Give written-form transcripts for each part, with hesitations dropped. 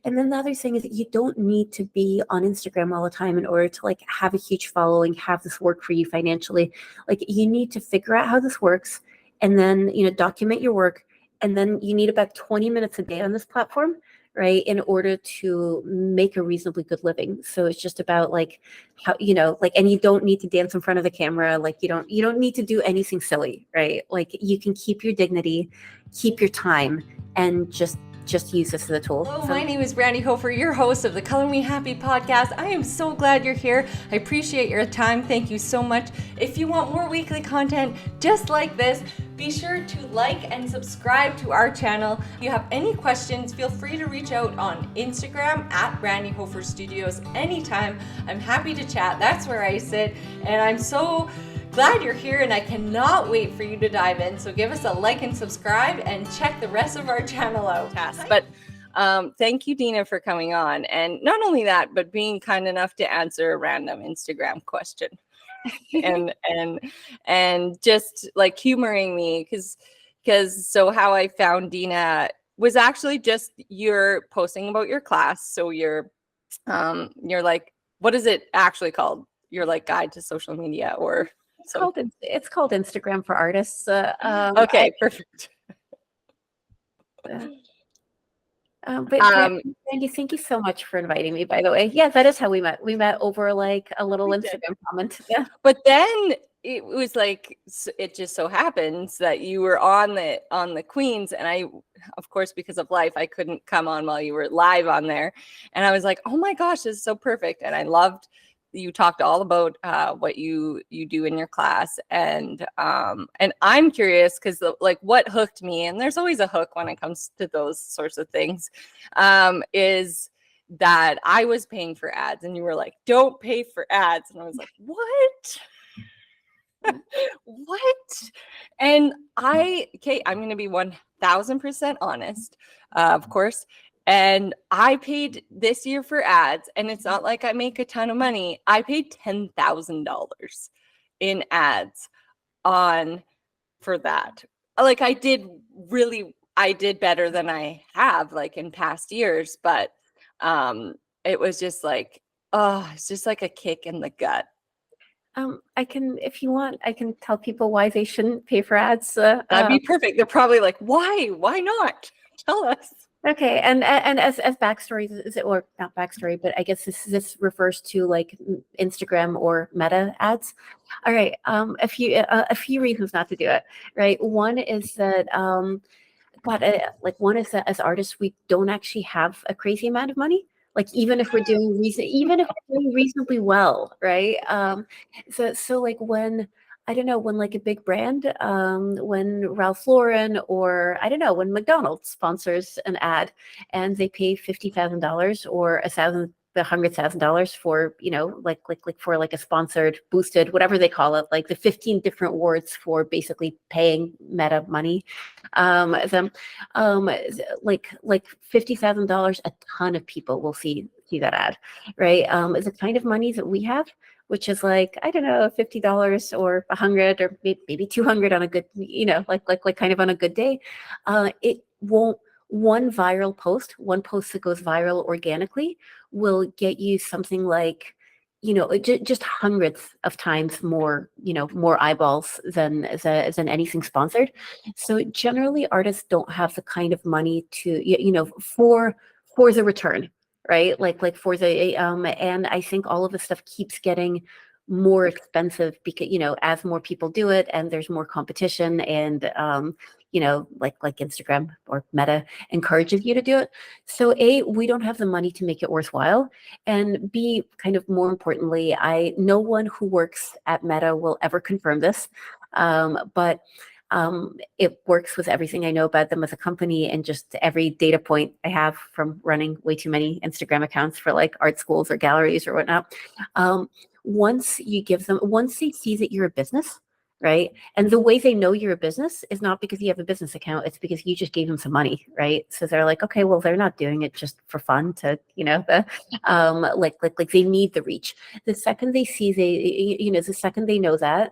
And then the other thing is that you don't need to be on Instagram all the time in order to like have a huge following, have this work for you financially. Like you need to figure out how this works and then, document your work. And then you need about 20 minutes a day on this platform, right, in order to make a reasonably good living. So it's just about like how, and you don't need to dance in front of the camera. Like you don't need to do anything silly, right? Like you can keep your dignity, keep your time, and just use this as a tool. Hello, my name is Brandy Hofer, your host of the Color Me Happy podcast. I am so glad you're here. I appreciate your time. Thank you so much. If you want more weekly content just like this, be sure to like and subscribe to our channel. If you have any questions, feel free to reach out on Instagram at Brandy Hofer Studios anytime. I'm happy to chat. That's where I sit. And I'm so glad you're here, and I cannot wait for you to dive in. So give us a like and subscribe and check the rest of our channel out. But thank you, Dina, for coming on. And not only that, but being kind enough to answer a random Instagram question. and just like humoring me because so how I found Dina was actually just you're posting about your class. So you're like, what is it actually called? Your like guide to social media or it's called Instagram for Artists. Okay, perfect. But Randy, thank you so much for inviting me, by the way. Yeah, that is how we met. We met over like a little Instagram comment. Yeah. But then it was like, it just so happens that you were on the Queens, and I, of course, because of life, I couldn't come on while you were live on there. And I was like, oh my gosh, this is so perfect. And I loved you talked all about what you do in your class, and I'm curious because like what hooked me, and there's always a hook when it comes to those sorts of things, is that I was paying for ads, and you were like, "Don't pay for ads," and I was like, "What? What?" And I'm going to be 1,000% honest, of course. And I paid this year for ads, and it's not like I make a ton of money. I paid $10,000 in ads for that. Like I did better than I have like in past years, but it was just like, it's just like a kick in the gut. If you want, I can tell people why they shouldn't pay for ads. That'd be perfect. They're probably like, why? Why not? Tell us. Okay, and as backstory, or not backstory, but I guess this refers to like Instagram or Meta ads. All right, a few reasons not to do it. Right, one is that as artists, we don't actually have a crazy amount of money. Like even if we're doing reasonably well, right? So like when like a big brand, when Ralph Lauren or when McDonald's sponsors an ad and they pay $50,000 or $100,000 for, for like a sponsored, boosted, whatever they call it, like the 15 different words for basically paying Meta money, like $50,000, a ton of people will see that ad, right? Is the kind of money that we have, which is like, I don't know, $50 or $100 or maybe $200 on a good, like kind of on a good day. It won't, one post that goes viral organically will get you something like, just hundreds of times more, more eyeballs than anything sponsored. So generally artists don't have the kind of money to, for the return. Right, like for the and I think all of this stuff keeps getting more expensive because as more people do it and there's more competition and like Instagram or Meta encourages you to do it. So A, we don't have the money to make it worthwhile, and B, kind of more importantly, no one who works at Meta will ever confirm this, but it works with everything I know about them as a company and just every data point I have from running way too many Instagram accounts for like art schools or galleries or whatnot. Once they see that you're a business, right? And the way they know you're a business is not because you have a business account, it's because you just gave them some money, right? So they're like, okay, well, they're not doing it just for fun to, like they need the reach. The second they see the second they know that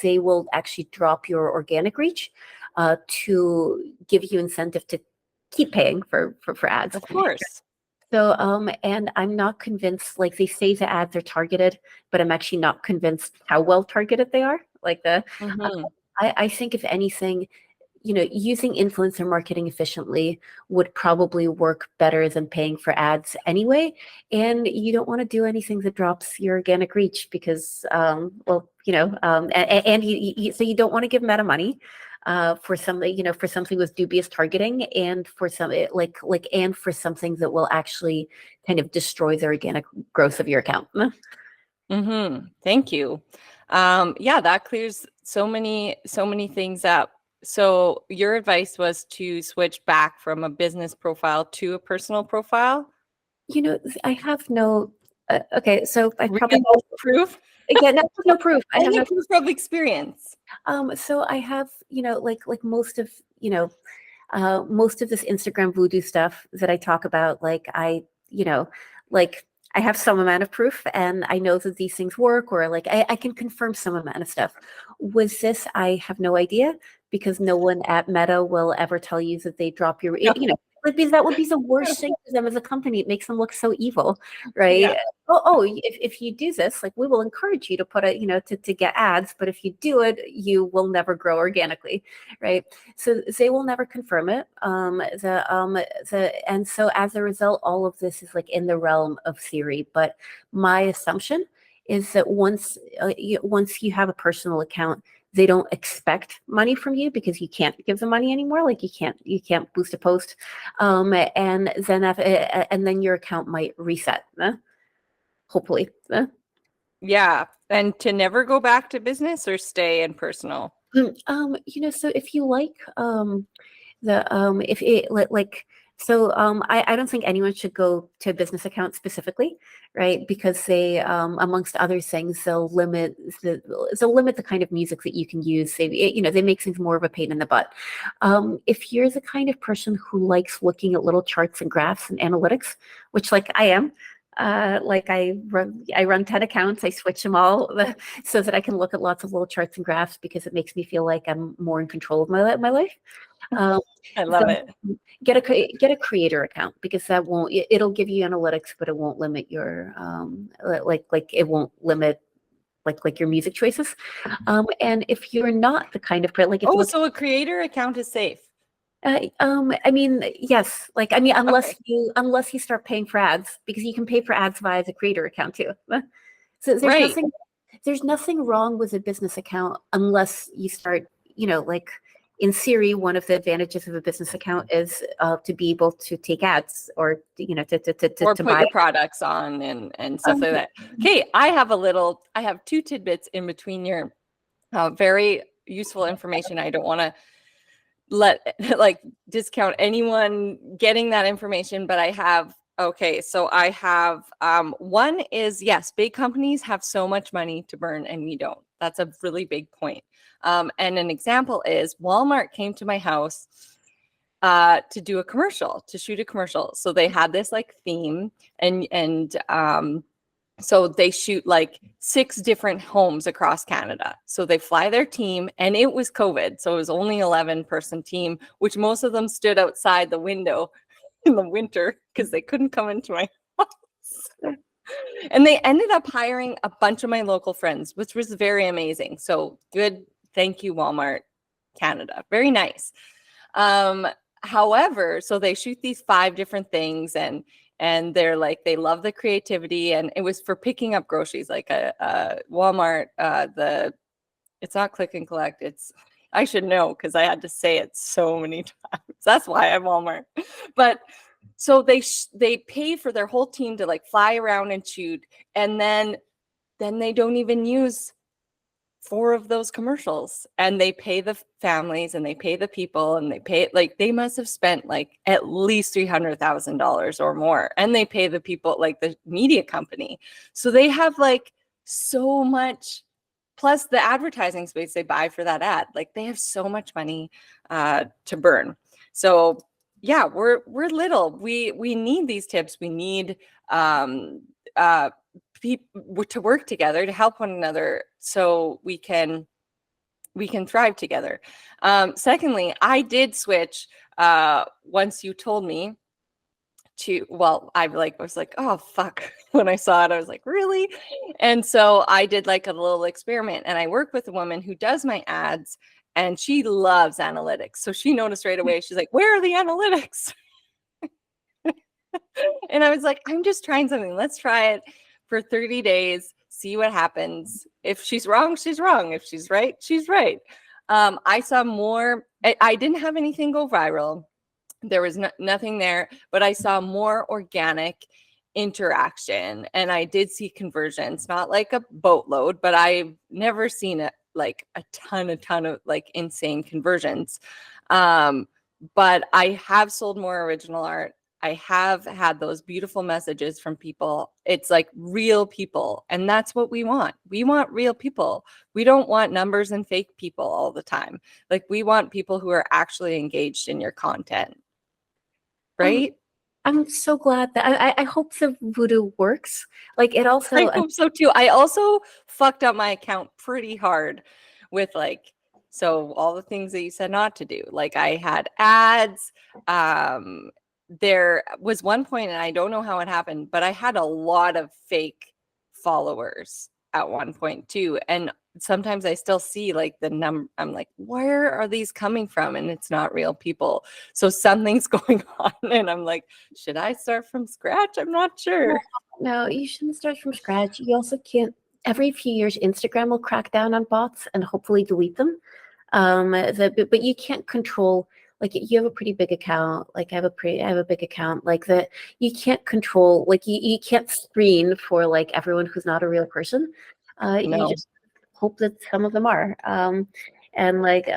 they will actually drop your organic reach to give you incentive to keep paying for ads. Of course. So, and I'm not convinced, like they say the ads are targeted, but I'm actually not convinced how well targeted they are. Like Mm-hmm. I think if anything, using influencer marketing efficiently would probably work better than paying for ads anyway. And you don't want to do anything that drops your organic reach because, and so you don't want to give Meta money for something, for something with dubious targeting and for and for something that will actually kind of destroy the organic growth of your account. Mm-hmm. Thank you. Yeah, that clears so many things up. So your advice was to switch back from a business profile to a personal profile? I have no, okay, so I Real probably, proof? again, no proof. I have Only no, proof of experience. so I have, like most of this Instagram voodoo stuff that I talk about, like I have some amount of proof and I know that these things work, or like I can confirm some amount of stuff. With this, I have no idea because no one at Meta will ever tell you that they drop your, No. like, because that would be the worst thing for them as a company. It makes them look so evil, Yeah. right? If you do this, like we will encourage you to put it, to get ads, but if you do it, you will never grow organically, right? So they will never confirm it. And so as a result, all of this is like in the realm of theory. But my assumption is that once you have a personal account, they don't expect money from you because you can't give them money anymore. Like you can't boost a post, and then your account might reset. Hopefully. Yeah. And to never go back to business or stay in personal? So if you like the if it like so I don't think anyone should go to a business account specifically, right? Because they amongst other things they'll limit the kind of music that you can use. They make things more of a pain in the butt. If you're the kind of person who likes looking at little charts and graphs and analytics, which like I am, like I run 10 accounts, I switch them all so that I can look at lots of little charts and graphs because it makes me feel like I'm more in control of my life. Um, I love so it. get a creator account because it'll give you analytics, but it won't limit your it won't limit like your music choices. And if you're not the kind of like if Oh, look so a creator account is safe. I mean, yes, like I mean, Okay. unless you start paying for ads, because you can pay for ads via the creator account too. So Right. there's nothing wrong with a business account unless you start, like in theory, one of the advantages of a business account is to be able to take ads or Or to put buy. your products on and stuff like that. Okay, I have two tidbits in between your very useful information. I don't want to let like discount anyone getting that information, but so I have one is, yes, big companies have so much money to burn and we don't. That's a really big point. And an example is Walmart came to my house to do a commercial, to shoot a commercial. So they had this like theme and so they shoot like 6 different homes across Canada. So they fly their team and it was COVID. So it was only 11-person team, which most of them stood outside the window in the winter because they couldn't come into my house. And they ended up hiring a bunch of my local friends, which was very amazing. So good. Thank you, Walmart Canada. Very nice. However, so they shoot these 5 different things and they're like, they love the creativity, and it was for picking up groceries, like a Walmart, it's not click and collect. I should know because I had to say it so many times. That's why I'm Walmart. But so they pay for their whole team to like fly around and shoot, and then they don't even use 4 of those commercials, and they pay the families and they pay the people and they must have spent like at least $300,000 or more, and they pay the people, like the media company. So they have like so much, plus the advertising space they buy for that ad. Like they have so much money to burn. So yeah, we're little. We need these tips. We need to work together to help one another so we can thrive together. Secondly, I did switch once you told me to, well, I was like, oh fuck. When I saw it, I was like, really? And so I did like a little experiment, and I work with a woman who does my ads, and she loves analytics. So she noticed right away. She's like, where are the analytics? And I was like, I'm just trying something. Let's try it for 30 days, see what happens. If she's wrong, she's wrong. If she's right, she's right. I saw more. I didn't have anything go viral. There was nothing there, but I saw more organic interaction, and I did see conversions, not like a boatload, but I've never seen it like a ton of like insane conversions. But I have sold more original art. I have had those beautiful messages from people. It's like real people. And that's what we want. We want real people. We don't want numbers and fake people all the time. Like, we want people who are actually engaged in your content. Right? I'm so glad that I hope the voodoo works. Like, it also, I hope so too. I also fucked up my account pretty hard with like, so all the things that you said not to do. Like, I had ads. There was one point, and I don't know how it happened, but I had a lot of fake followers at one point too. And sometimes I still see like the number. I'm like, where are these coming from? And it's not real people. So something's going on. And I'm like, should I start from scratch? I'm not sure. no, you shouldn't start from scratch. You also can't, every few years, Instagram will crack down on bots and hopefully delete them. But you can't control, like, you have a pretty big account. Like, I have a big account. Like, that you can't control, like, you can't screen for like everyone who's not a real person. You No. just hope that some of them are. And like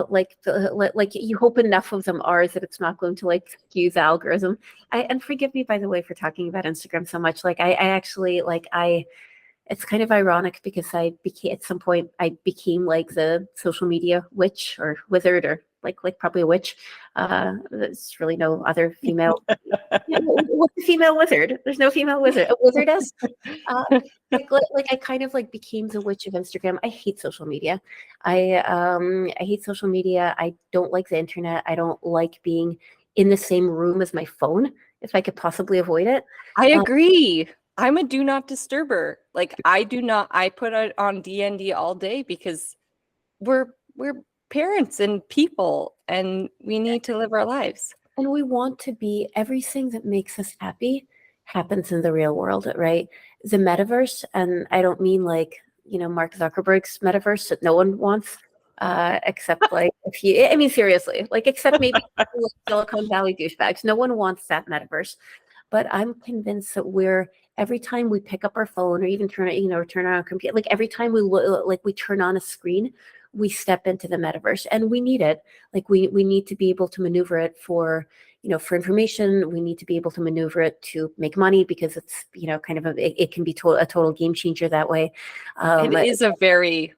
like you hope enough of them are that it's not going to like skew the algorithm. And forgive me, by the way, for talking about Instagram so much. Like, I actually, like, it's kind of ironic because I became, at some point, I became like the social media witch or wizard, or like probably a witch. There's really no other female. What's a female wizard? There's no female wizard. A wizardess. Like I kind of like became the witch of Instagram. I hate social media. I hate social media. I don't like the internet. I don't like being in the same room as my phone if I could possibly avoid it. I agree. I'm a do not disturber. Like, I put it on DND all day because we're parents and people, and we need to live our lives. And we want to be, everything that makes us happy happens in the real world, right? The metaverse, and I don't mean like, Mark Zuckerberg's metaverse that no one wants, except like, I mean, seriously, like, except maybe Silicon Valley douchebags. No one wants that metaverse. But I'm convinced that every time we pick up our phone, or even turn on our computer, like every time we turn on a screen, we step into the metaverse, and we need it. Like, we need to be able to maneuver it for information. We need to be able to maneuver it to make money, because it's kind of it can be a total game changer that way. It is a very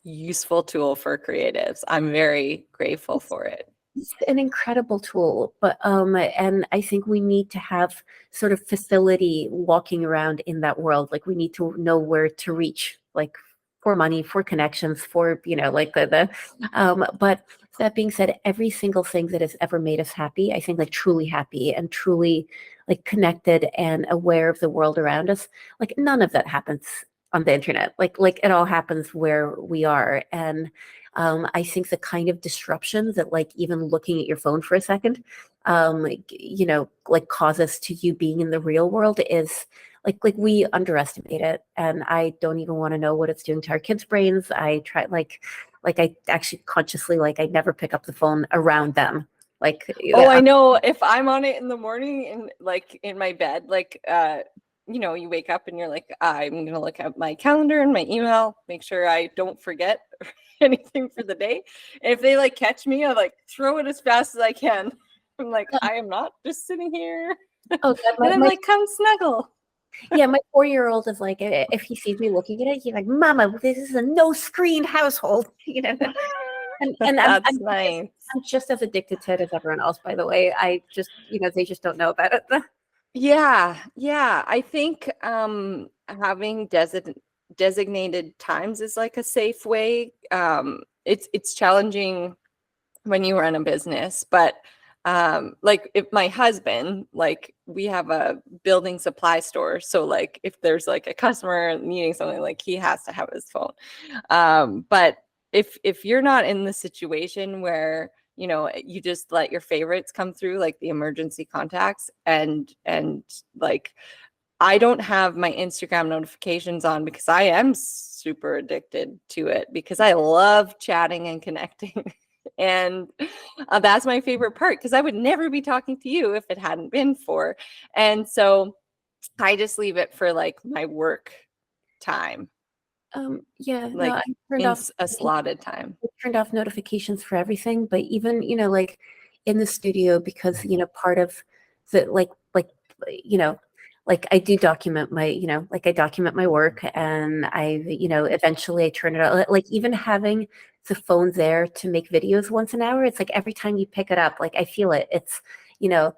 useful tool for creatives. I'm very grateful for it. It's an incredible tool, but and I think we need to have sort of facility walking around in that world. Like, we need to know where to reach, like, for money, for connections, for like but that being said, every single thing that has ever made us happy, I think, like, truly happy and truly like connected and aware of the world around us, like, none of that happens on the internet. Like it all happens where we are. And I think the kind of disruption that, like, even looking at your phone for a second, like, causes to you being in the real world is like we underestimate it. And I don't even want to know what it's doing to our kids' brains. I try, like I actually consciously, like, I never pick up the phone around them. Like, oh, I know, if I'm on it in the morning and like in my bed, like, you wake up and you're like, I'm going to look at my calendar and my email, make sure I don't forget anything for the day. And if they like catch me, I like throw it as fast as I can. I'm like, I am not just sitting here. Oh, and I'm like, come snuggle. Yeah, my 4-year-old is like, if he sees me looking at it, he's like, Mama, this is a no screen household, And That's I'm nice. I'm just as addicted to it as everyone else, by the way. I just, they just don't know about it. Yeah. I think having designated times is like a safe way. It's challenging when you run a business. But like if my husband, like we have a building supply store, so like if there's like a customer needing something, like he has to have his phone. But if you're not in the situation where, you know, you just let your favorites come through, like the emergency contacts, and like I don't have my Instagram notifications on because I am super addicted to it because I love chatting and connecting. And that's my favorite part, because I would never be talking to you if it hadn't been for. And so I just leave it for like my work time, Yeah, no, like I turned in off a slotted time. I turned off notifications for everything, but even, you know, like in the studio, because, you know, part of the you know, like I do document my, you know, like I document my work, and I, you know, eventually I turn it on. Like even having the phone there to make videos once an hour, it's like every time you pick it up, like I feel it. It's, you know,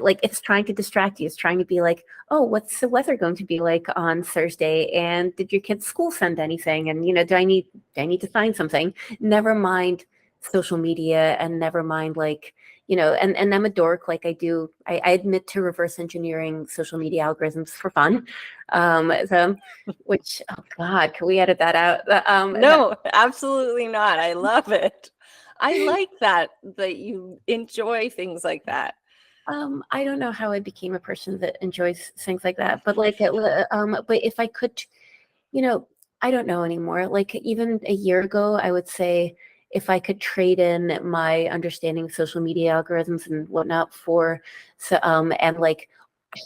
like it's trying to distract you. It's trying to be like, oh, what's the weather going to be like on Thursday? And did your kid's school send anything? And, you know, do I need to sign something? Never mind social media, and never mind like, you know, and I'm a dork. Like I admit to reverse engineering social media algorithms for fun. So, which, oh God, can we edit that out? No, absolutely not. I love it. I like that you enjoy things like that. I don't know how I became a person that enjoys things like that, but like, but if I could, you know, I don't know anymore. Like even a year ago, I would say if I could trade in my understanding of social media algorithms and whatnot for, so, and like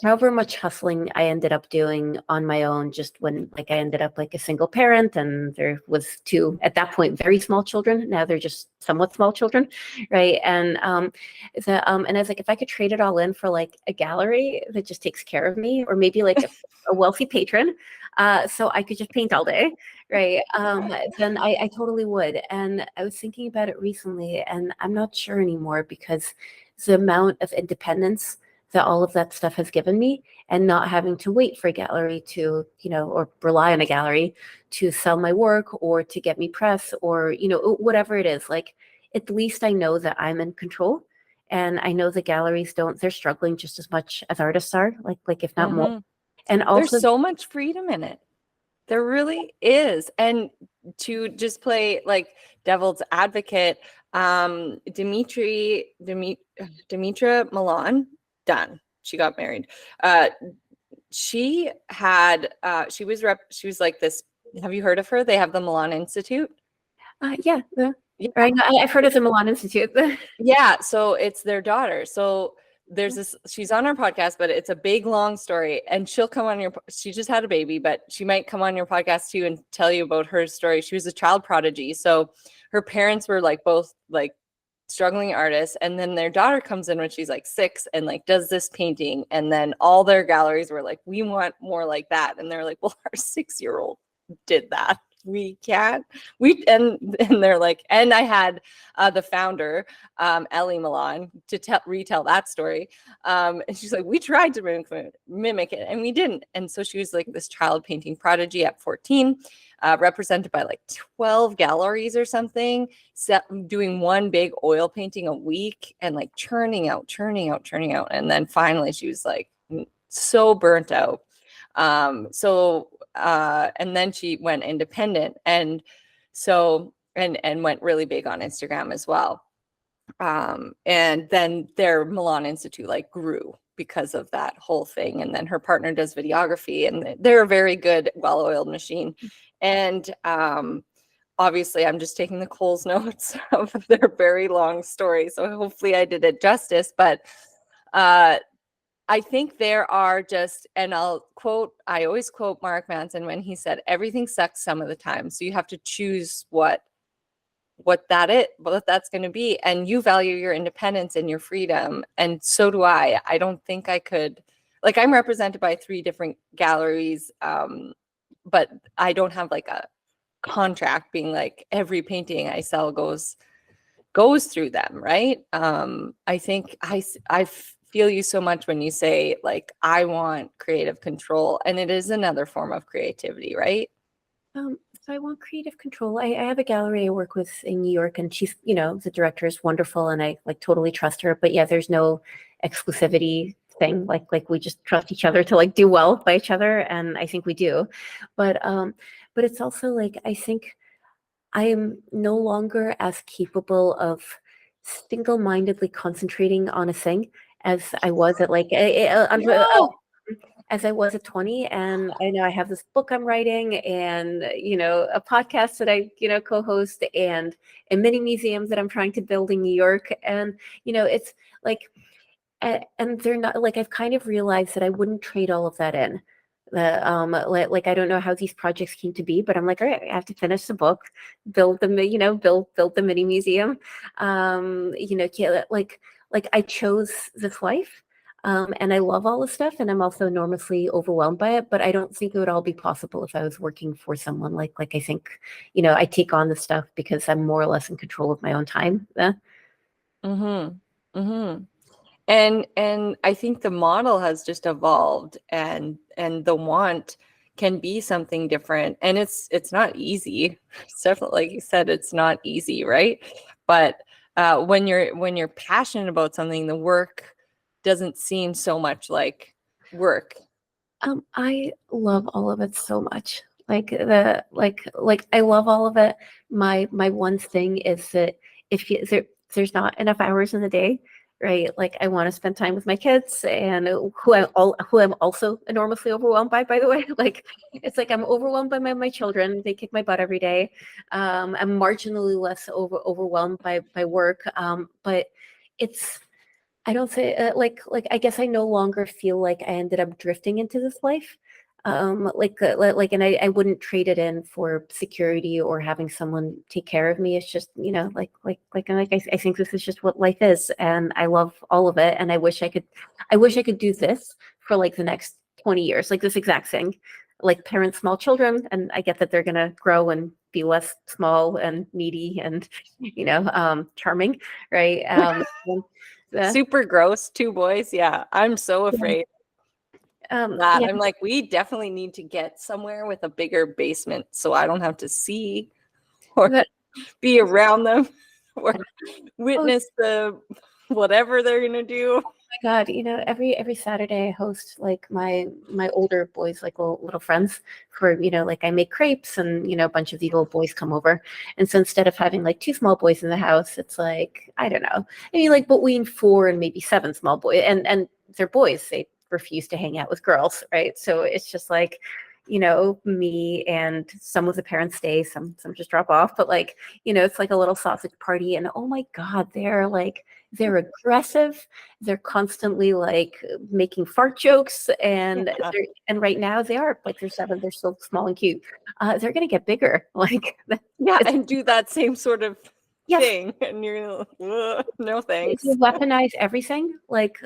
however much hustling I ended up doing on my own, just when like I ended up like a single parent, and there was two at that point very small children. Now they're just somewhat small children, right? And I was like, if I could trade it all in for like a gallery that just takes care of me, or maybe like a wealthy patron, so I could just paint all day, right? Then I totally would. And I was thinking about it recently, and I'm not sure anymore, because the amount of independence that all of that stuff has given me, and not having to wait for a gallery to, you know, or rely on a gallery to sell my work, or to get me press, or, you know, whatever it is. Like at least I know that I'm in control, and I know the galleries don't, they're struggling just as much as artists are, like if not more. Hmm. And There's also, so much freedom in it. There really is. And to just play like devil's advocate, Dimitra Milan, done. She got married. She had she was like this. Have you heard of her? They have the Milan Institute. yeah, Yeah. right. I've heard of the Milan Institute. Yeah, so it's their daughter. So there's this, she's on our podcast, but it's a big long story, and she'll come on she just had a baby, but she might come on your podcast too and tell you about her story. She was a child prodigy. So her parents were like both like struggling artists, and then their daughter comes in when she's like 6 and like does this painting, and then all their galleries were like, we want more like that. And they're like, well, our 6-year-old did that, we can't, and they're like, and I had the founder, Ellie Milan, to retell that story, and she's like, we tried to mimic it and we didn't. And so she was like this child painting prodigy at 14, represented by like 12 galleries or something, doing one big oil painting a week, and like churning out, and then finally she was like so burnt out. And then she went independent, and so and went really big on Instagram as well. And then their Milan Institute like grew because of that whole thing. And then her partner does videography, and they're a very good, well-oiled machine. And obviously I'm just taking the Coles notes of their very long story, so hopefully I did it justice. But I think there are just, and I always quote Mark Manson when he said, everything sucks some of the time. So you have to choose what that's going to be. And you value your independence and your freedom. And so do I. I don't think I could, like, I'm represented by 3 different galleries. But I don't have like a contract being like every painting I sell goes through them, right? I think I feel you so much when you say like, I want creative control, and it is another form of creativity, right? So I want creative control. I have a gallery I work with in New York, and she's, the director is wonderful, and I like totally trust her. But yeah, there's no exclusivity thing. Like we just trust each other to like do well by each other, and I think we do. But it's also like I think I am no longer as capable of single-mindedly concentrating on a thing as I was at like No. as I was at 20. And I know I have this book I'm writing and, a podcast that I, co-host and a mini museum that I'm trying to build in New York. And, it's like, and they're not like, I've kind of realized that I wouldn't trade all of that in. Like I don't know how these projects came to be, but I'm like, all right, I have to finish the book, build the, build the mini museum. Like I chose this life. And I love all this stuff, and I'm also enormously overwhelmed by it. But I don't think it would all be possible if I was working for someone. Like I think, I take on the stuff because I'm more or less in control of my own time. Mm-hmm. Mm-hmm. And I think the model has just evolved, and the want can be something different, and it's not easy. It's definitely, like you said, it's not easy, right? But when you're passionate about something, the work doesn't seem so much like work. I love all of it so much. Like I love all of it. My one thing is that if there's not enough hours in the day, right? Like I want to spend time with my kids, and who I'm also enormously overwhelmed by the way. Like it's like I'm overwhelmed by my children. They kick my butt every day. I'm marginally less overwhelmed by work. But it's I don't say like I guess I no longer feel like I ended up drifting into this life. And I wouldn't trade it in for security or having someone take care of me. It's just, I think this is just what life is, and I love all of it. And I wish I could do this for like the next 20 years, like this exact thing, like parent small children. And I get that they're gonna grow and be less small and needy and, charming, right? The, Super gross, two boys. Yeah, I'm so afraid that. yeah, I'm like, we definitely need to get somewhere with a bigger basement so I don't have to see or but be around them or oh witness the whatever they're gonna do. my God, every Saturday I host like my older boys, like little friends for, like I make crepes and, a bunch of these little boys come over. And so instead of having like two small boys in the house, it's like, I don't know. I mean, like between 4 and maybe 7 small boys, and they're boys. They refuse to hang out with girls, right? So it's just like, me and some of the parents stay, some just drop off, but like, it's like a little sausage party. And oh my God, they're aggressive. They're constantly like making fart jokes, and Yeah. and right now they are like they're 7. They're still small and cute. They're gonna get bigger. Like Yeah, it's, and do that same sort of yes, thing. And you're like, "Ugh, no if thanks." you weaponize everything, like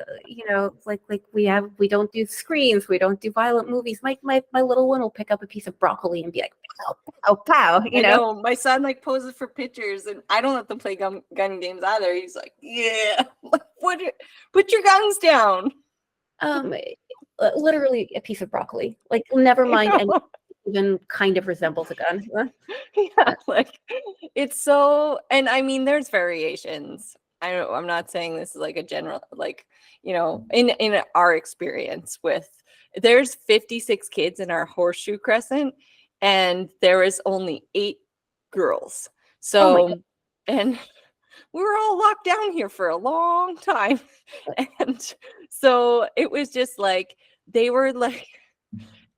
like we don't do screens, we don't do violent movies. My little one will pick up a piece of broccoli and be like, pow, pow, pow, I know my son like poses for pictures, and I don't let them play gun games either. He's like, yeah, put your guns down. Um, literally a piece of broccoli. Like, never You mind, and know? even kind of resembles a gun. Yeah, like it's so, and I mean, there's variations. I'm not saying this is like a general, like, in our experience with, there's 56 kids in our horseshoe crescent, and there is only 8 girls. Oh my God. So, and we were all locked down here for a long time. And so it was just like, they were like,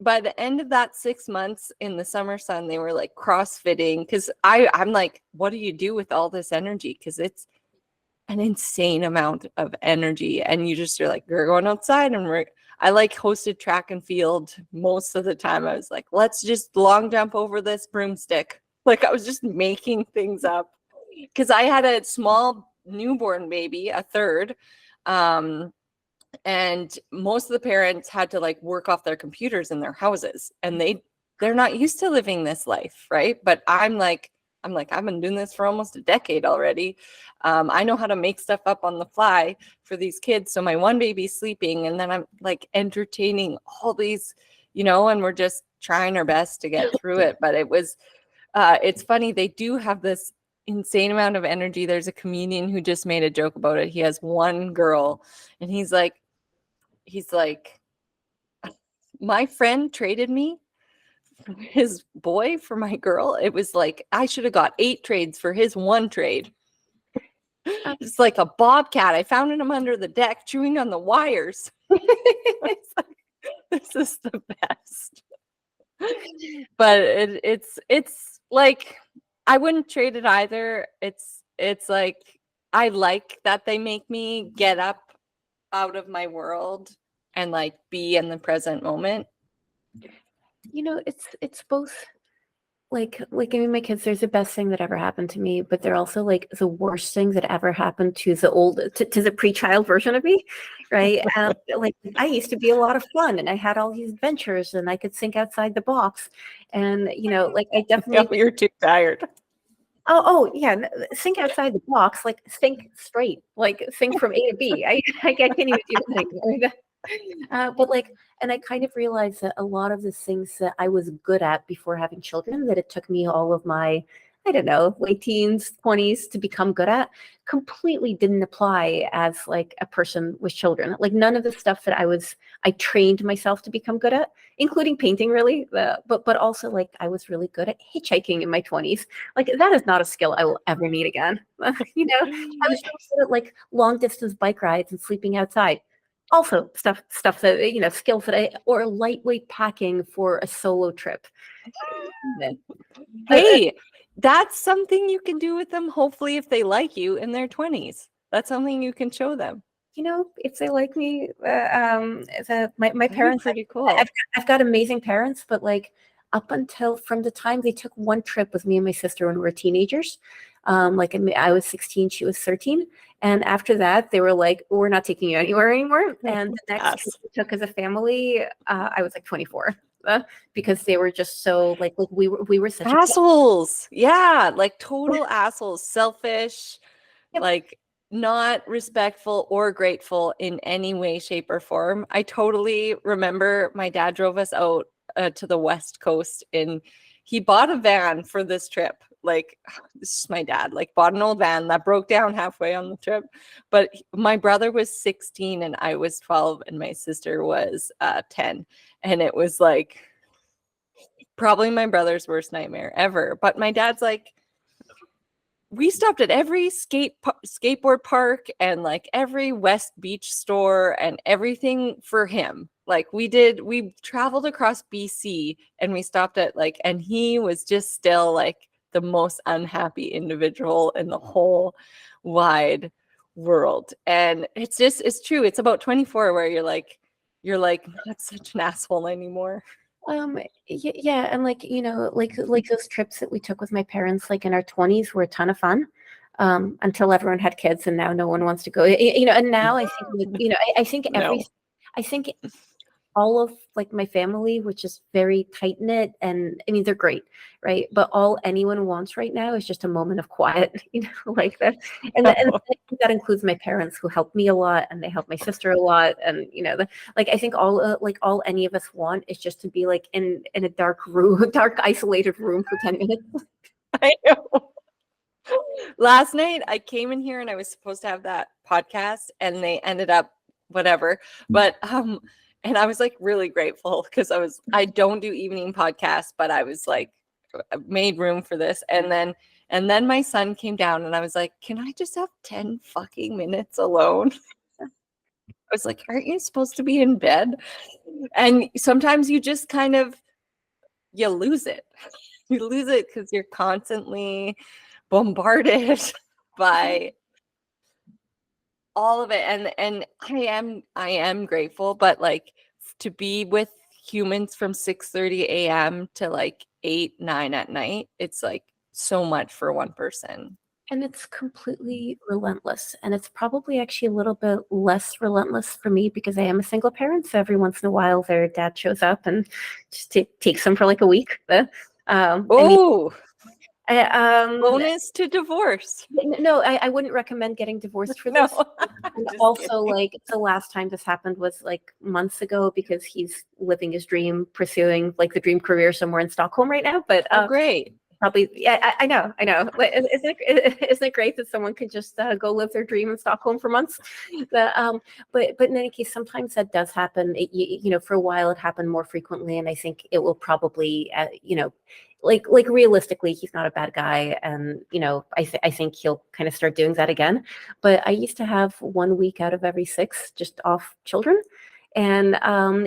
by the end of that 6 months in the summer sun, they were like crossfitting, because I'm like, what do you do with all this energy? Because it's an insane amount of energy, and you're like, we're going outside, and I like hosted track and field most of the time. I was like, let's just long jump over this broomstick. Like, I was just making things up because I had a small newborn baby, a third. And most of the parents had to like work off their computers in their houses, and they're not used to living this life, right? But I'm like, I've been doing this for almost a decade already. I know how to make stuff up on the fly for these kids. So my one baby's sleeping, and then I'm like entertaining all these, and we're just trying our best to get through it. But it was, it's funny. They do have this insane amount of energy. There's a comedian who just made a joke about it. He has one girl, and he's like, my friend traded me his boy for my girl. It was like I should have got 8 trades for his one trade. It's like a bobcat. I found him under the deck chewing on the wires. It's like, this is the best. But it's like I wouldn't trade it either. It's like I like that they make me get up out of my world and like be in the present moment. You know, it's both like I mean, my kids, there's the best thing that ever happened to me, but they're also like the worst thing that ever happened to to the pre-child version of me, right? Like I used to be a lot of fun, and I had all these adventures, and I could think outside the box, and you know, like I definitely. You're too tired. Oh yeah, think outside the box, like think straight, like think from A to B. I can't even do that. But like, and I kind of realized that a lot of the things that I was good at before having children, that it took me all of my, I don't know, late teens, 20s to become good at, completely didn't apply as like a person with children. Like none of the stuff that I trained myself to become good at, including painting really, but also like I was really good at hitchhiking in my 20s. Like that is not a skill I will ever need again. You know, I was really good at like long distance bike rides and sleeping outside. Also stuff that, you know, skills that or lightweight packing for a solo trip. Hey, that's something you can do with them, hopefully, if they like you in their 20s. That's something you can show them. You know, if they like me, my parents, pretty cool. I've got amazing parents, but like up until from the time they took one trip with me and my sister when we were teenagers, like I was 16, she was 13. And after that, they were like, we're not taking you anywhere anymore. And the next trip we took as a family, I was like 24. Because they were just so like we were such assholes. Yeah, like total assholes, selfish, Yep. like not respectful or grateful in any way, shape, or form. I totally remember my dad drove us out to the West Coast, and he bought a van for this trip. Like, this is my dad, like bought an old van that broke down halfway on the trip. But my brother was 16 and I was 12 and my sister was 10. And it was like probably my brother's worst nightmare ever. But my dad's like, we stopped at every skateboard park and like every West Beach store and everything for him. Like we traveled across BC and we stopped at like, and he was just still like the most unhappy individual in the whole wide world. And it's true. It's about 24 where you're like not such an asshole anymore. Yeah, and like, you know, like those trips that we took with my parents like in our 20s were a ton of fun, until everyone had kids and now no one wants to go, you know. And now I think, you know, I think I think all of like my family, which is very tight knit, and I mean they're great, right? But all anyone wants right now is just a moment of quiet, you know, like that. And that includes my parents who help me a lot, and they help my sister a lot, and you know, like I think all any of us want is just to be like in a dark room, dark isolated room for 10 minutes. I know. Last night I came in here and I was supposed to have that podcast, and they ended up whatever, but and I was like really grateful because I don't do evening podcasts, but I was like made room for this. And then my son came down and I was like, can I just have 10 fucking minutes alone? I was like, aren't you supposed to be in bed? And sometimes you just kind of, you lose it. You lose it because you're constantly bombarded by all of it. And I am grateful, but like to be with humans from 6:30 a.m. to like 8-9 at night, it's like so much for one person. And it's completely relentless. And it's probably actually a little bit less relentless for me because I am a single parent. So every once in a while their dad shows up and just takes them for like a week. Bonus to divorce. No, I wouldn't recommend getting divorced for No, this. And just also, kidding. like, the last time this happened was like months ago because he's living his dream, pursuing like the dream career somewhere in Stockholm right now. But Oh, great. probably, yeah, I know. But isn't it great that someone can just go live their dream in Stockholm for months? But in any case, sometimes that does happen. You know, for a while it happened more frequently, and I think it will probably, you know, like realistically, he's not a bad guy, and you know, I think he'll kind of start doing that again. But I used to have 1 week out of every 6 just off children, and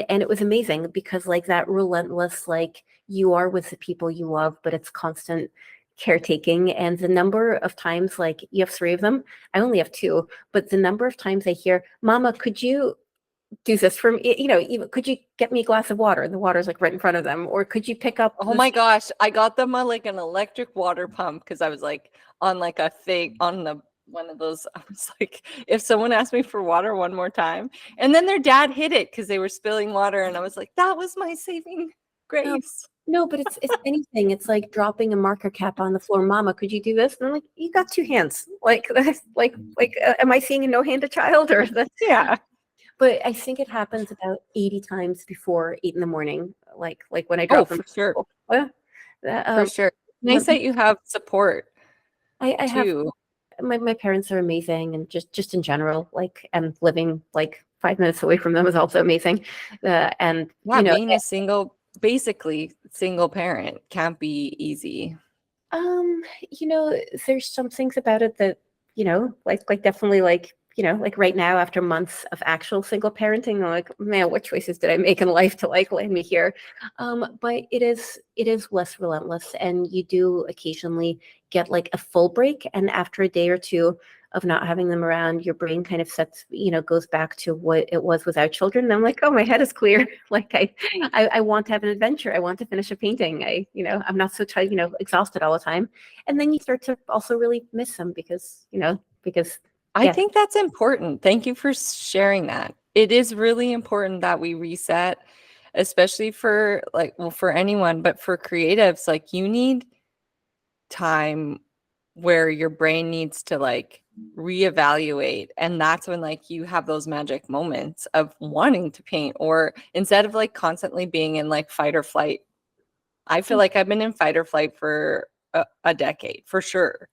it was amazing because like that relentless, like, you are with the people you love, but it's constant caretaking. And the number of times, like, you have 3 of them, I only have 2, but the number of times I hear, Mama, could you do this for me? You know, even, could you get me a glass of water? And the water's like right in front of them. Or could you pick up Oh this? my gosh, I got them like an electric water pump because I was like on like a thing on the one of those. I was like, if someone asked me for water one more time, and then their dad hit it because they were spilling water, and I was like, that was my saving No, grace. no, but it's anything. It's like dropping a marker cap on the floor. Mama, could you do this? And I'm like, you got 2 hands. Like, am I seeing a no-handed child or that? Yeah. But I think it happens about 80 times before 8 in the morning, like when I Oh, drop them for to sure. school. Yeah. That, For sure. Nice that you have support I have too. my parents are amazing, and just in general, like, and living like 5 minutes away from them is also amazing. And Yeah, you know, being a basically single parent can't be easy. you know, there's some things about it that, you know, like definitely, like, you know, like right now after months of actual single parenting, I'm like, man, what choices did I make in life to like land me here? But it is less relentless, and you do occasionally get like a full break, and after a day or two of not having them around, your brain kind of sets, you know, goes back to what it was without children. And I'm like, oh, my head is clear. Like, I want to have an adventure. I want to finish a painting. You know, I'm not so tired, you know, exhausted all the time. And then you start to also really miss them because, you know, because I yeah. think that's important. Thank you for sharing that. It is really important that we reset, especially for like, well, for anyone, but for creatives, like you need time where your brain needs to like reevaluate. And that's when like you have those magic moments of wanting to paint, or instead of like constantly being in like fight or flight. I feel like I've been in fight or flight for a decade for sure.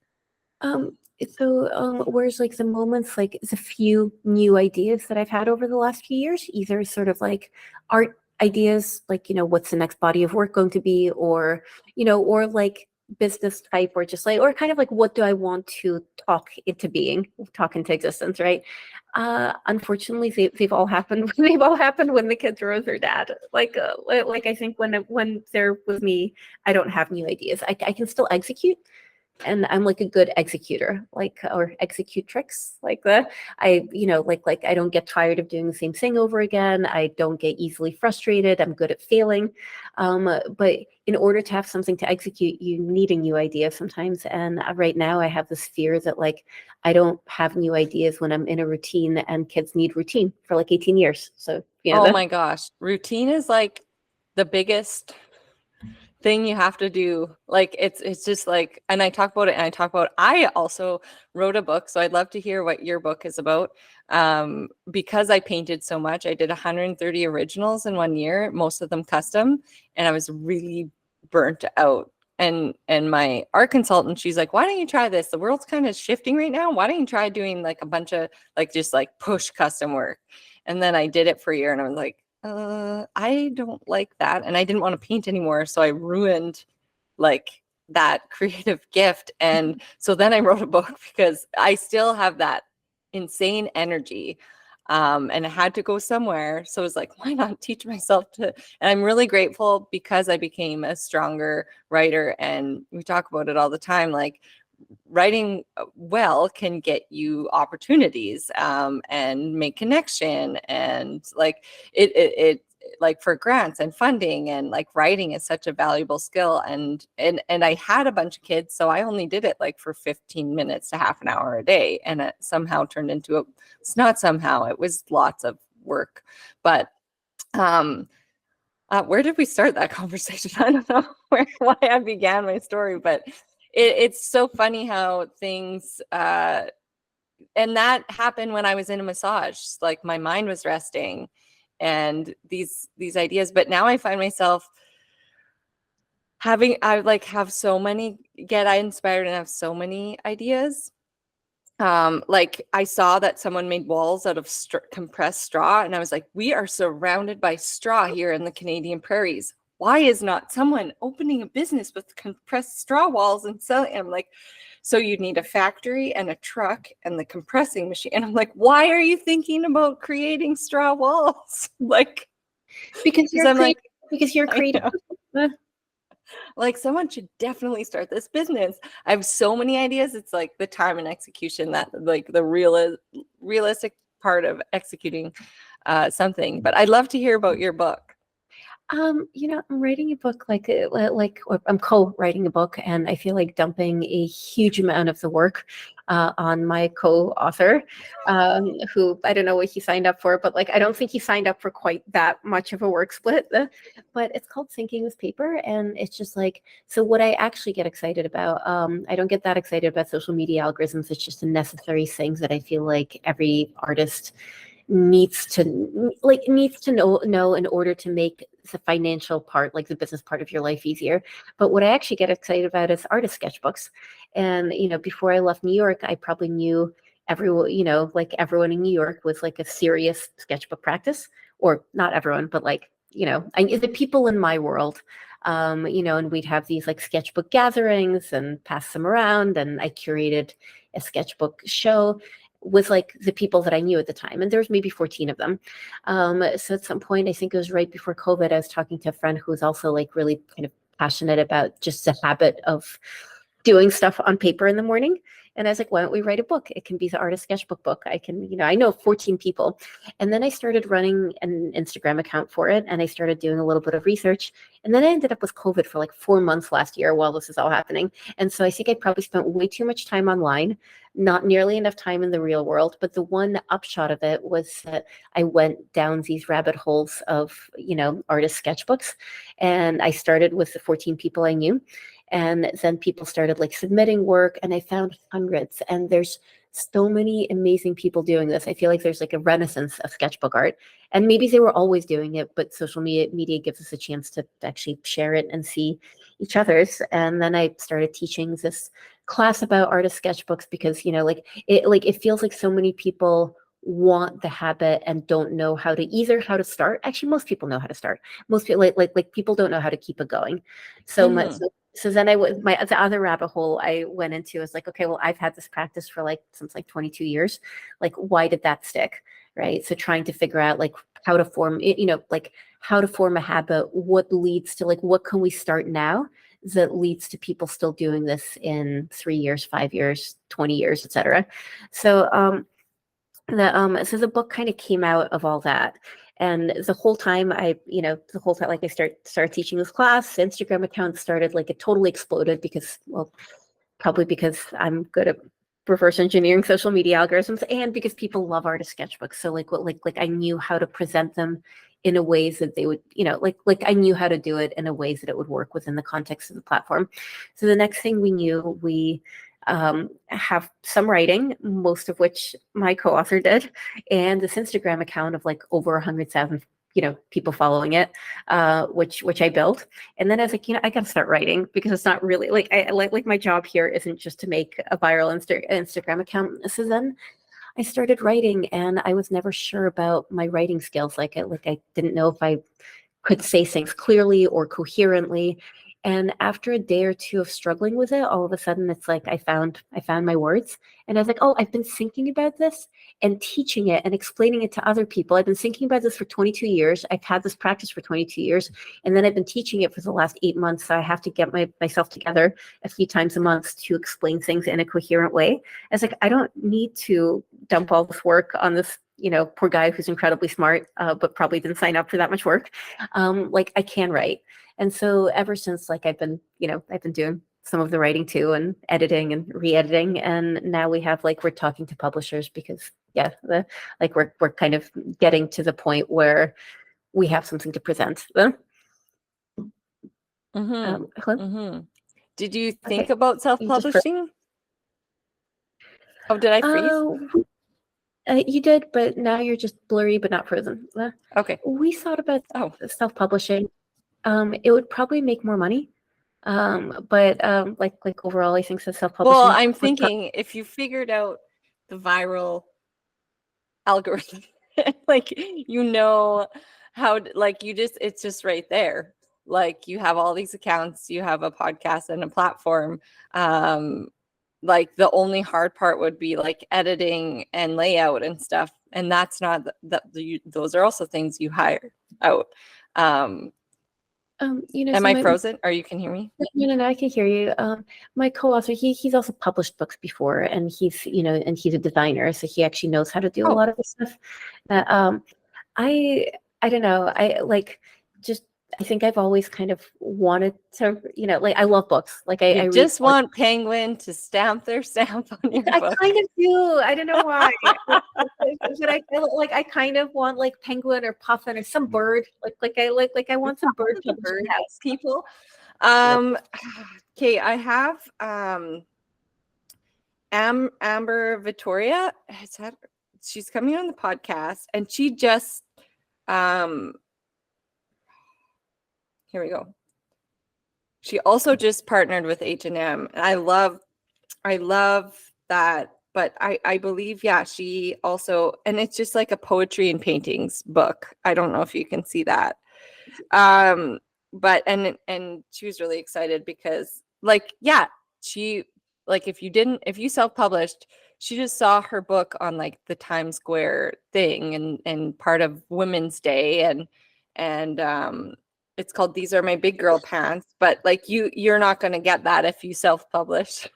Um, whereas like the moments, like the few new ideas that I've had over the last few years, either sort of like art ideas, like, you know, what's the next body of work going to be, or, you know, or like business type, or just like, or kind of like, what do I want to talk into existence, right? Unfortunately, they've all happened. They've all happened when the kids were with their dad. Like I think when they're with me, I don't have new ideas. I can still execute, and I'm like a good executor, like, or execute tricks like that. I, you know, like I don't get tired of doing the same thing over again. I don't get easily frustrated. I'm good at failing. But in order to have something to execute, you need a new idea sometimes. And right now I have this fear that like I don't have new ideas when I'm in a routine, and kids need routine for like 18 years. So, you know, Oh that. my gosh. Routine is like the biggest thing you have to do. Like it's just like, and I talk about it, and I also wrote a book, so I'd love to hear what your book is about. Because I painted so much, I did 130 originals in 1 year, most of them custom, and I was really burnt out. And my art consultant, she's like, why don't you try this? The world's kind of shifting right now. Why don't you try doing like a bunch of like just like push custom work? And then I did it for a year, and I was like, I don't like that. And I didn't want to paint anymore. So I ruined like that creative gift. And so then I wrote a book because I still have that insane energy. And I had to go somewhere. So I was like, why not teach myself to? And I'm really grateful because I became a stronger writer. And we talk about it all the time. Like writing well can get you opportunities, and make connection, and like it like for grants and funding, and like writing is such a valuable skill. And I had a bunch of kids, so I only did it like for 15 minutes to half an hour a day, and it somehow turned into it's not somehow, it was lots of work. But where did we start that conversation? I don't know why I began my story, but it's so funny how things and that happened when I was in a massage. Like my mind was resting and these ideas, but now I find myself I like have so many get inspired and have so many ideas. Like I saw that someone made walls out of compressed straw, and I was like, we are surrounded by straw here in the Canadian prairies. Why is not someone opening a business with compressed straw walls and selling? I'm like, so you'd need a factory and a truck and the compressing machine. And I'm like, why are you thinking about creating straw walls? Like, Because because I'm like, because you're I creative. know. Like someone should definitely start this business. I have so many ideas. It's like the time and execution that like the realistic part of executing something. But I'd love to hear about your book. I'm writing a book or I'm co-writing a book, and I feel like dumping a huge amount of the work on my co-author, who I don't know what he signed up for, but like I don't think he signed up for quite that much of a work split. But it's called Thinking with Paper, and it's just like, so what I actually get excited about, I don't get that excited about social media algorithms. It's just a necessary thing that I feel like every artist needs to know in order to make the financial part, like the business part of your life, easier. But what I actually get excited about is artist sketchbooks. And before I left New York, I probably knew everyone, like everyone in New York was like a serious sketchbook practice, or not everyone, but like I the people in my world. And we'd have these like sketchbook gatherings and pass them around, and I curated a sketchbook show with like the people that I knew at the time. And there was maybe 14 of them. So at some point, I think it was right before COVID, I was talking to a friend who was also like really kind of passionate about just the habit of doing stuff on paper in the morning. And I was like, why don't we write a book? It can be the artist sketchbook book. I know 14 people. And then I started running an Instagram account for it. And I started doing a little bit of research. And then I ended up with COVID for like 4 months last year while this is all happening. And so I think I probably spent way too much time online, not nearly enough time in the real world. But the one upshot of it was that I went down these rabbit holes of, artist sketchbooks. And I started with the 14 people I knew. And then people started like submitting work, and I found hundreds. And there's so many amazing people doing this. I feel like there's like a renaissance of sketchbook art. And maybe they were always doing it, but social media gives us a chance to actually share it and see each other's. And then I started teaching this class about artist sketchbooks because, it feels like so many people want the habit and don't know how to start. Actually, most people know how to start. Most people like people don't know how to keep it going. So much. So then the other rabbit hole I went into was like, okay, well, I've had this practice for like since like 22 years. Like, why did that stick? Right. So trying to figure out like how to form it, like how to form a habit, what leads to like, what can we start now that leads to people still doing this in 3 years, 5 years, 20 years, etc. So, so the book kind of came out of all that. And the whole time like I started teaching this class, Instagram account started like it totally exploded because, well, probably because I'm good at reverse engineering social media algorithms, and because people love artist sketchbooks. So like I knew how to present them in a ways that they would, like I knew how to do it in a ways that it would work within the context of the platform. So the next thing we knew, we have some writing, most of which my co-author did, and this Instagram account of like over 100,000 people following it, which I built. And then I was like, I gotta start writing, because it's not really like I like my job here isn't just to make a viral Instagram account. So then I started writing, and I was never sure about my writing skills. Like I didn't know if I could say things clearly or coherently. And after a day or two of struggling with it, all of a sudden it's like I found my words. And I was like, oh, I've been thinking about this and teaching it and explaining it to other people. I've been thinking about this for 22 years. I've had this practice for 22 years. And then I've been teaching it for the last 8 months. So I have to get myself together a few times a month to explain things in a coherent way. I was like, I don't need to dump all this work on this poor guy who's incredibly smart, but probably didn't sign up for that much work. Like I can write. And so ever since, like I've been doing some of the writing too, and editing and re-editing. And now we're talking to publishers because we're kind of getting to the point where we have something to present. Mm-hmm. Hello? Mm-hmm. Did you think Okay. about You just froze. self-publishing? Oh, did I freeze? Oh, you did, but now you're just blurry, but not frozen. Okay. We thought about Oh, self-publishing. It would probably make more money. But like overall, I think that well, self-publishing I'm would thinking if you figured out the viral algorithm, like how like it's just right there. Like you have all these accounts, you have a podcast and a platform. Like the only hard part would be like editing and layout and stuff, and that's not those are also things you hire out. Am so I my frozen, or you can hear me? no, I can hear you. My co-author, he's also published books before, and he's a designer, so he actually knows how to do a Oh, lot of this stuff. Uh, um, I I don't know. Just I think I've always kind of wanted to, like I love books. Like I you read. just want Penguin to stamp their stamp on your I book. kind of do. I don't know why. But I feel like I kind of want like penguin or puffin or some bird. Like I want some bird The publishing bird house. people. Yep. Okay, I have Amber Vittoria. She's coming on the podcast, and she just here we go. She also just partnered with H&M, and I love that. But I believe, yeah, she also, and it's just like a poetry and paintings book. I don't know if you can see that. But and she was really excited because like, yeah, she like if you self-published, she just saw her book on like the Times Square thing and part of Women's Day, and it's called These Are My Big Girl Pants, but like you're not going to get that if you self-publish.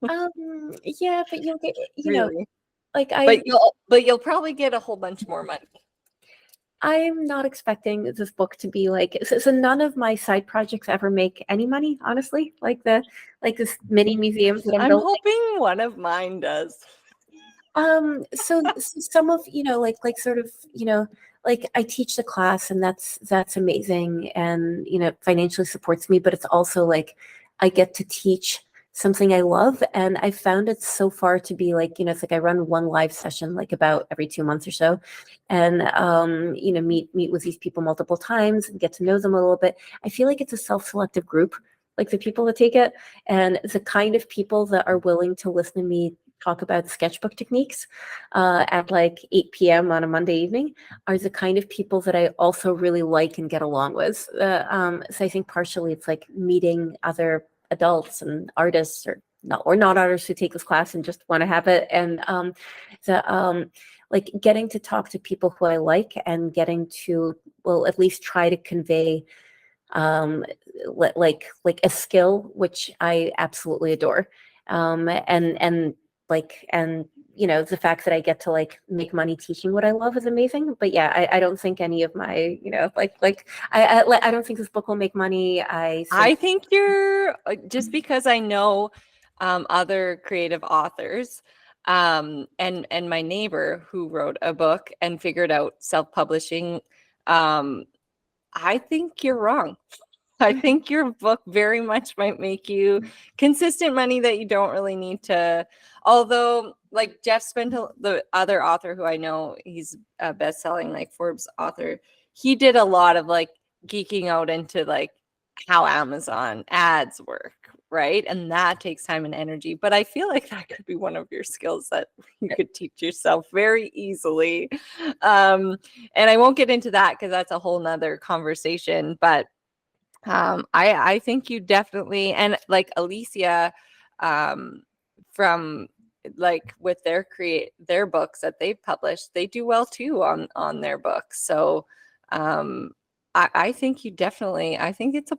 Yeah, but you'll get, Really. like But you'll probably get a whole bunch more money. I'm not expecting this book to be like, so none of my side projects ever make any money, honestly. Like this mini museums that I'm I'm building. hoping one of mine does. So some of, like sort of, like I teach the class, and that's amazing, and financially supports me, but it's also like I get to teach something I love, and I found it so far to be like, it's like I run one live session like about every 2 months or so, and meet with these people multiple times and get to know them a little bit. I feel like it's a self-selective group, like the people that take it, and the kind of people that are willing to listen to me talk about sketchbook techniques at like 8 p.m. on a Monday evening are the kind of people that I also really like and get along with. So I think partially it's like meeting other adults and artists or not artists who take this class and just want to have it. And like getting to talk to people who I like and getting to, well, at least try to convey like a skill, which I absolutely adore. And the fact that I get to like make money teaching what I love is amazing. But yeah, I don't think any of my, I don't think this book will make money. I think you're just because I know other creative authors and my neighbor who wrote a book and figured out self-publishing. I think you're wrong. I think your book very much might make you consistent money that you don't really need to. Although, like Jeff Spindle, the other author who I know, he's a best-selling like Forbes author. He did a lot of like geeking out into like how Amazon ads work, right? And that takes time and energy. But I feel like that could be one of your skills that you could teach yourself very easily. And I won't get into that because that's a whole nother conversation. But I think you definitely, and like Alicia from like with their books that they've published, they do well too on their books. So I think you definitely, I think it's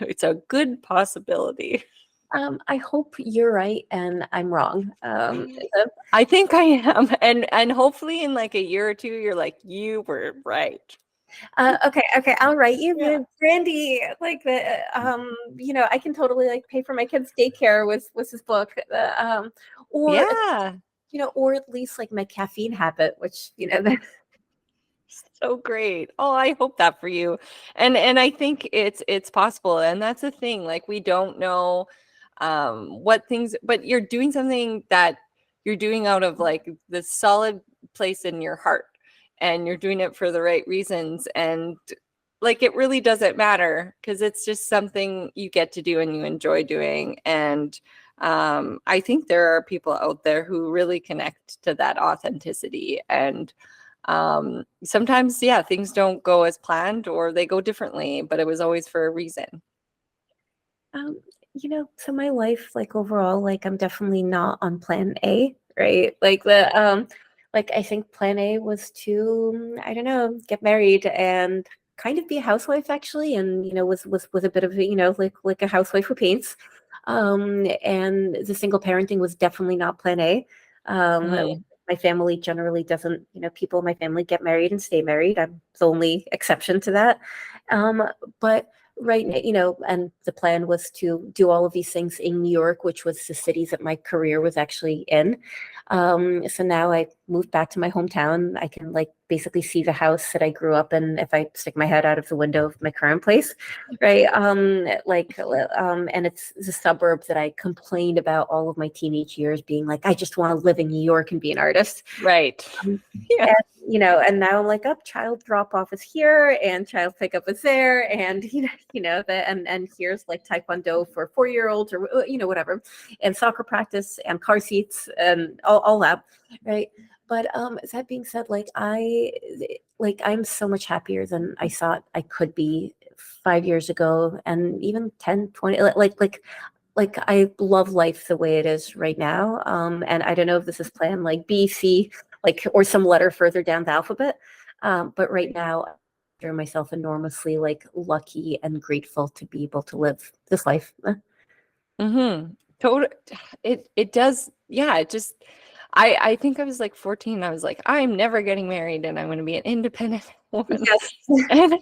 it's a good possibility. I hope you're right and I'm wrong. I think I am, and hopefully in like a year or two, you're like, you were right. Okay, I'll write you, Yeah. Brandy. Like I can totally like pay for my kids' daycare with this book, or Yeah. or at least like my caffeine habit, which So great. Oh, I hope that for you. And I think it's possible. And that's the thing. Like we don't know what things, but you're doing something that you're doing out of like the solid place in your heart. And you're doing it for the right reasons. And like it really doesn't matter because it's just something you get to do and you enjoy doing. And I think there are people out there who really connect to that authenticity. And sometimes, yeah, things don't go as planned or they go differently, but it was always for a reason. Um, so my life, like overall, like I'm definitely not on plan A, right? Like I think plan A was to, I don't know, get married and kind of be a housewife actually, and was a bit of a, like a housewife who paints. And the single parenting was definitely not plan A. Mm-hmm. My family generally doesn't, people in my family get married and stay married. I'm the only exception to that. Um, but right, and the plan was to do all of these things in New York, which was the city that my career was actually in. So now I moved back to my hometown. I can like basically see the house that I grew up in if I stick my head out of the window of my current place, right? And it's the suburb that I complained about all of my teenage years, being like, I just want to live in New York and be an artist. Right. Yeah. And, and now I'm like, child drop off is here and child pickup is there. And, and here's like Taekwondo for 4-year-olds or, whatever, and soccer practice and car seats and all that. Right. But that being said, I'm so much happier than I thought I could be 5 years ago, and even 10, 20, like I love life the way it is right now. And I don't know if this is planned like B, C, like, or some letter further down the alphabet. But right now, I consider myself enormously like lucky and grateful to be able to live this life. Mm-hmm. Total. It does. Yeah. It just. I think I was like 14. I was like, I'm never getting married, and I'm going to be an independent woman. Yes. And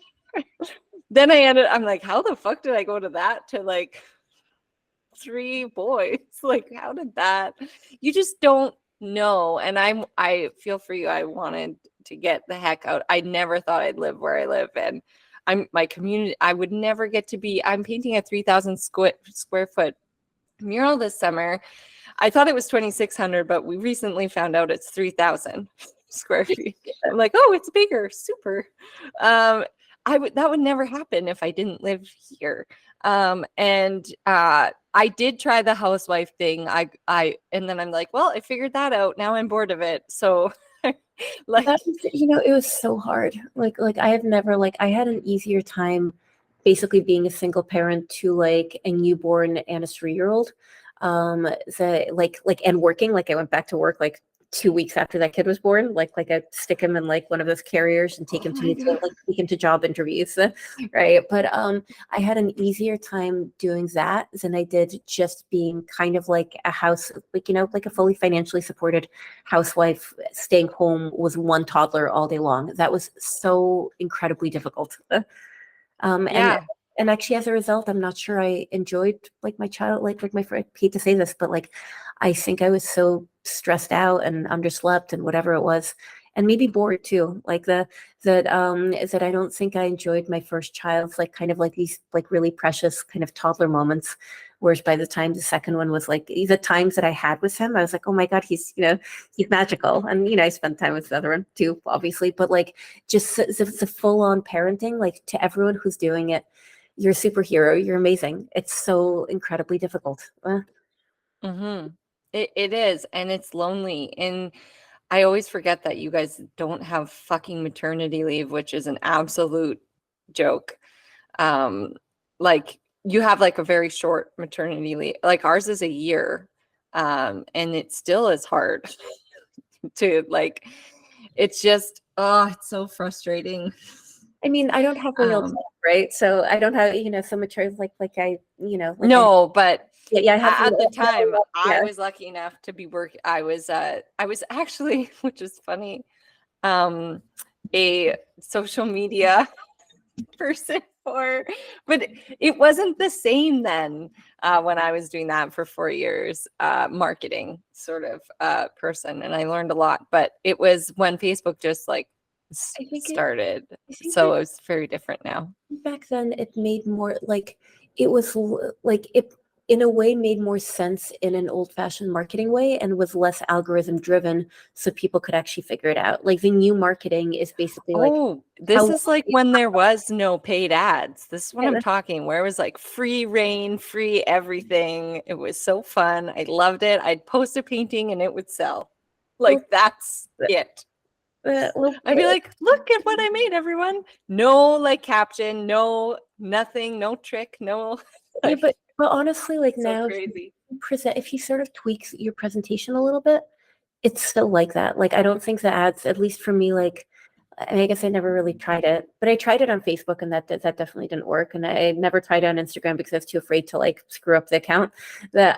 then I'm like, how the fuck did I go to that to like 3 boys? Like, how did that? You just don't know. And I feel for you. I wanted to get the heck out. I never thought I'd live where I live, and my community. I would never get to be. I'm painting a 3,000 square foot mural this summer. I thought it was 2,600, but we recently found out it's 3,000 square feet. I'm like, oh, it's bigger. Super. That would never happen if I didn't live here. And I did try the housewife thing. And then I'm like, well, I figured that out. Now I'm bored of it. So like, it was so hard. Like I have never, like, I had an easier time basically being a single parent to like a newborn and a 3-year-old. And working, like I went back to work like 2 weeks after that kid was born. Like I stick him in like one of those carriers and take him to meet, like take him to job interviews, right? But I had an easier time doing that than I did just being kind of like a house, like like a fully financially supported housewife, staying home with one toddler all day long. That was so incredibly difficult. Um, and yeah. and actually, as a result, I'm not sure I enjoyed like my child, I hate to say this, but like I think I was so stressed out and underslept and whatever it was, and maybe bored too. Like that I don't think I enjoyed my first child's like kind of like these like really precious kind of toddler moments. Whereas by the time the second one was like the times that I had with him, I was like, oh my God, he's magical. And I spent time with the other one too, obviously, but like just the full on parenting, like to everyone who's doing it, you're a superhero, you're amazing. It's so incredibly difficult. Mm-hmm. It is, and it's lonely. And I always forget that you guys don't have fucking maternity leave, which is an absolute joke. Um, like you have like a very short maternity leave. Like ours is a year. And it still is hard to like, it's just, oh, it's so frustrating. I mean, I don't have real time, right? So I don't have, so much like I, No, but yeah, I have, at the time I yeah. was lucky enough to be working. I was actually, which is funny, a social media person but it wasn't the same then when I was doing that for 4 years, marketing sort of person, and I learned a lot. But it was when Facebook just like I think it, started. I think So that it's very different now. back then it made more like it was like it in a way made more sense in an old-fashioned marketing way and was less algorithm driven so people could actually figure it out. Like the new marketing is basically like Oh, this how is like when there was no paid ads. This is what yeah, I'm talking, where it was like free reign, free everything. It was so fun. I loved it. I'd post a painting and it would sell. well, Like that's it. well, I'd be like, look at what I made, everyone. No like caption, no nothing, no trick, no yeah, like but honestly, like so now, crazy. if you sort of tweak your presentation a little bit, it's still like that. Like I don't think the ads, at least for me, like I mean, I guess I never really tried it, but I tried it on Facebook, and that definitely didn't work. And I never tried it on Instagram because I was too afraid to like screw up the account. That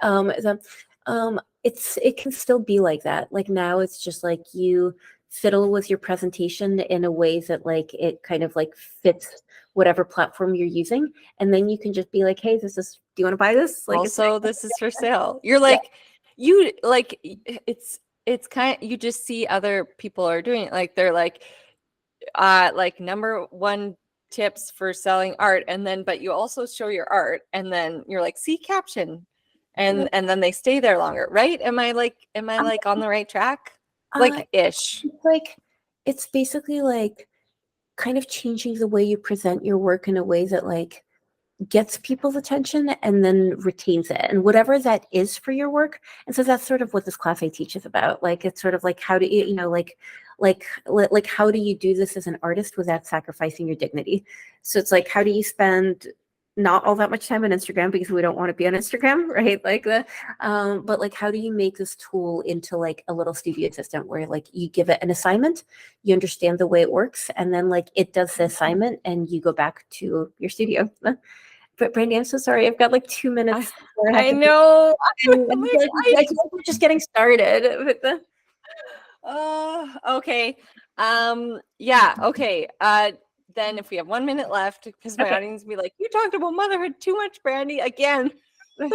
it can still be like that. Like now, it's just like you fiddle with your presentation in a way that like it kind of like fits whatever platform you're using, and then you can just be like, hey, this is. Do you want to buy this? Like it's Also, this is for sale. You're yeah. like, you like it's kind of you just see other people are doing it. Like they're like number one tips for selling art, and then but you also show your art, and then you're like, see caption, and then they stay there longer, right? Am I like on the right track? Uh, Like ish. it's like it's basically like kind of changing the way you present your work in a way that like gets people's attention and then retains it and whatever that is for your work. And so that's sort of what this class I teach is about. Like it's sort of like how do you, like how do you do this as an artist without sacrificing your dignity? So it's like how do you spend not all that much time on Instagram because we don't want to be on Instagram, right? Like the but like how do you make this tool into like a little studio assistant where like you give it an assignment, you understand the way it works, and then like it does the assignment and you go back to your studio. But Brandy, I'm so sorry. I've got like 2 minutes before I have I to. know. I'm Like I feel like we're just getting started with the. Oh, okay. Yeah, okay. Then if we have 1 minute left, because my Okay. audience will be like, you talked about motherhood too much, Brandy, again. Uh,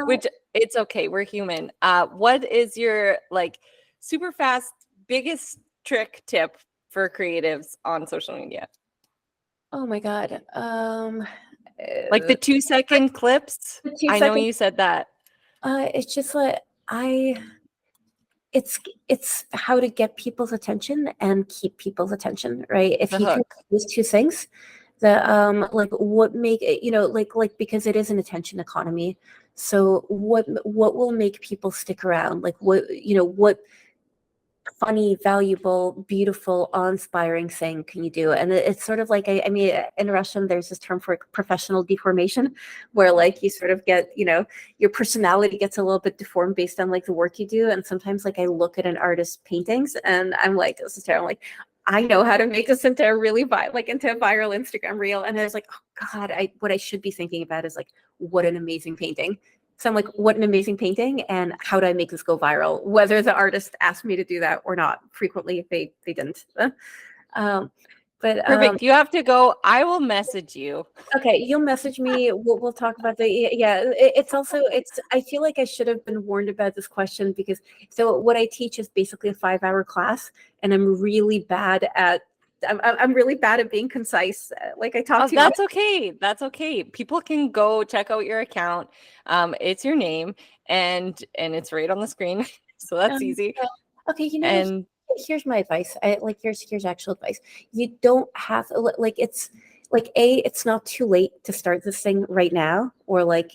Which it's okay, we're human. What is your like super fast biggest trick tip for creatives on social media? oh my God. Like the 2 second clips? The two I know second. you said that. It's just like I. It's how to get people's attention and keep people's attention, right? If The you can hook. do those two things, the like what make it, like because it is an attention economy. So what will make people stick around? Like what funny, valuable, beautiful, awe-inspiring thing can you do? And it's sort of like I mean, in Russian, there's this term for professional deformation, where like you sort of get, your personality gets a little bit deformed based on like the work you do. And sometimes like I look at an artist's paintings and I'm like, this is terrible. I'm like, I know how to make this into a really into a viral Instagram reel. And I was like, oh God, what I should be thinking about is like, what an amazing painting. So I'm like, what an amazing painting, and how do I make this go viral? Whether the artist asked me to do that or not. Frequently, they didn't. Um, but Perfect. You have to go. I will message you. okay, you'll message me. We'll talk about the yeah. It's also I feel like I should have been warned about this question because so what I teach is basically a 5-hour class, and I'm really bad at. I'm really bad at being concise. Like I talk Oh, too much. that's okay. That's okay. People can go check out your account. It's your name and it's right on the screen. So that's easy. So, okay, And here's my advice. Here's actual advice. You don't have like it's like it's not too late to start this thing right now, or like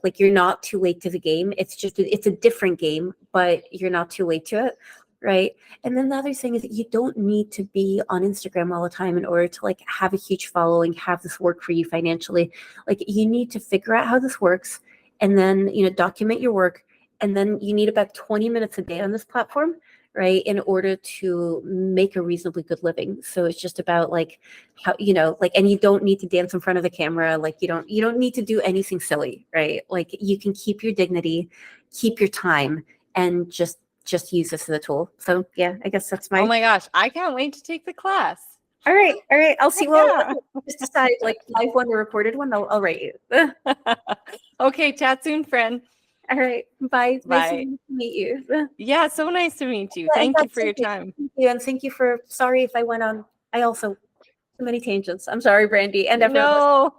like you're not too late to the game. It's just it's a different game, but you're not too late to it, right? And then the other thing is that you don't need to be on Instagram all the time in order to like have a huge following, have this work for you financially. Like you need to figure out how this works, and then document your work, and then you need about 20 minutes a day on this platform, right, in order to make a reasonably good living. So it's just about like how like, and you don't need to dance in front of the camera. Like you don't need to do anything silly, right? Like you can keep your dignity, keep your time, and just use this as a tool. So yeah, I guess that's oh my. my gosh, I can't wait to take the class. All right, I'll see. Well, Yeah. just decide like live one or recorded one. I'll write you. Okay, chat soon, friend. All right. Bye. Nice Bye. to meet you. Yeah, so nice to meet you. Yeah, and Thank you that's for your it. time. Thank you. And thank you for, sorry if I went on, I also, too many tangents. I'm sorry, Brandy, and everyone else. No,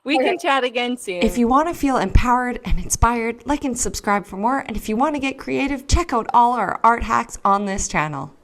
we All can right. chat again soon. If you want to feel empowered and inspired, like and subscribe for more. And if you want to get creative, check out all our art hacks on this channel.